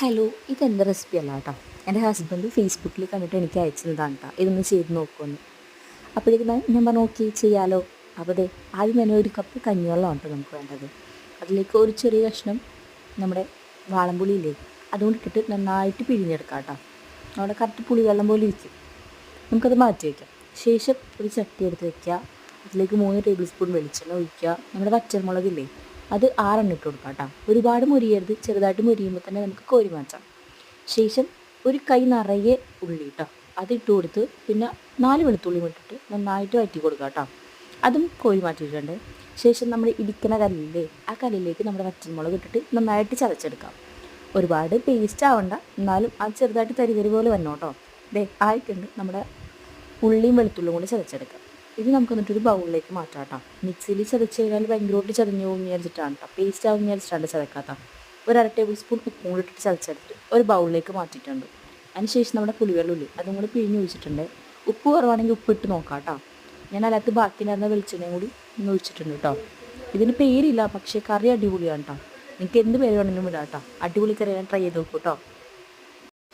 Hello, ഇതെൻ്റെ recipe അല്ല കേട്ടോ. എൻ്റെ ഹസ്ബൻഡ് ഫേസ്ബുക്കിൽ കണ്ടിട്ട് എനിക്ക് അയച്ചതാണ് കേട്ടോ. ഇതൊന്ന് ചെയ്ത് നോക്കുമെന്ന്. അപ്പോഴേക്കും ഞാൻ പറഞ്ഞു ഓക്കെ ചെയ്യാലോ. അപ്പോൾ അതെ, ആദ്യം തന്നെ ഒരു കപ്പ് കഞ്ഞിവെള്ളമാണ് കേട്ടോ നമുക്ക് വേണ്ടത്. അതിലേക്ക് ഒരു ചെറിയ കഷ്ണം നമ്മുടെ വാളംപുളിയില്ലേ, അതുകൊണ്ടിട്ടിട്ട് നന്നായിട്ട് പിഴിഞ്ഞെടുക്കാം കേട്ടോ. നമ്മുടെ കറക്റ്റ് പുളിവെള്ളം പോലെ ഇരിക്കും. നമുക്കത് മാറ്റി വയ്ക്കാം. ശേഷം ഒരു ചട്ടി എടുത്ത് വയ്ക്കുക. അതിലേക്ക് 3 ടേബിൾ സ്പൂൺ വെളിച്ചെണ്ണ ഒഴിക്കുക. നമ്മുടെ വറ്റൽമുളകില്ലേ, അത് 6 ഇട്ട് കൊടുക്കാം കേട്ടോ. ഒരുപാട് മുരിയരുത്, ചെറുതായിട്ട് മുരിയുമ്പോൾ തന്നെ നമുക്ക് കോരി മാറ്റാം. ശേഷം ഒരു കൈ നിറയെ ഉള്ളി കേട്ടോ, അതിട്ട് കൊടുത്ത് പിന്നെ 4 വെളുത്തുള്ളിയും ഇട്ടിട്ട് നന്നായിട്ട് വഴറ്റി കൊടുക്കുക കേട്ടോ. അതും കോരി മാറ്റിയിട്ടുണ്ട്. ശേഷം നമ്മൾ ഇടിക്കുന്ന കല്ലില്ലേ, ആ കല്ലിലേക്ക് നമ്മുടെ വറ്റൽമുളക് ഇട്ടിട്ട് നന്നായിട്ട് ചതച്ചെടുക്കാം. ഒരുപാട് പേസ്റ്റ് ആവണ്ട, എന്നാലും അത് ചെറുതായിട്ട് തരി പോലെ വന്നോ കേട്ടോ. ദേ ആയിട്ടുണ്ട്. നമ്മുടെ ഉള്ളിയും വെളുത്തുള്ളിയും കൂടി ചതച്ചെടുക്കാം. ഇത് നമുക്ക് എന്നിട്ടൊരു ബൗളിലേക്ക് മാറ്റാം കേട്ടോ. മിക്സിയിൽ ചതച്ച് കഴിഞ്ഞാൽ ഭയങ്കരമായിട്ട് ചതഞ്ഞു പോകും വിചാരിച്ചിട്ടാണ് കേട്ടോ, പേസ്റ്റ് ആവും വിചാരിച്ചിട്ടാണ് ചതക്കാത്ത. ഒരു 1/2 ടേബിൾ സ്പൂൺ ഉപ്പും കൂടി ഇട്ടിട്ട് ചതച്ചെടുത്തിട്ട് ഒരു ബൗളിലേക്ക് മാറ്റിയിട്ടുണ്ട്. അതിനുശേഷം നമ്മുടെ പുളിവെള്ളം അതും കൂടി പിഴിഞ്ഞ് ഒഴിച്ചിട്ടുണ്ട്. ഉപ്പ് കുറവാണെങ്കിൽ ഉപ്പിട്ട് നോക്കാം കേട്ടോ. ഞാൻ അതിനകത്ത് ബാക്കി ഉണ്ടായിരുന്ന വെളിച്ചെണ്ണയും കൂടി ഒന്ന് ഒഴിച്ചിട്ടുണ്ട് കേട്ടോ. ഇതിന് പേരില്ല, പക്ഷേ കറി അടിപൊളിയാണ് കേട്ടോ. നിങ്ങൾക്ക് എന്ത് പേര് വേണമെങ്കിലും ഇടാം കേട്ടോ. അടിപൊളി കറി ഞാൻ ട്രൈ ചെയ്ത് നോക്കൂ കേട്ടോ.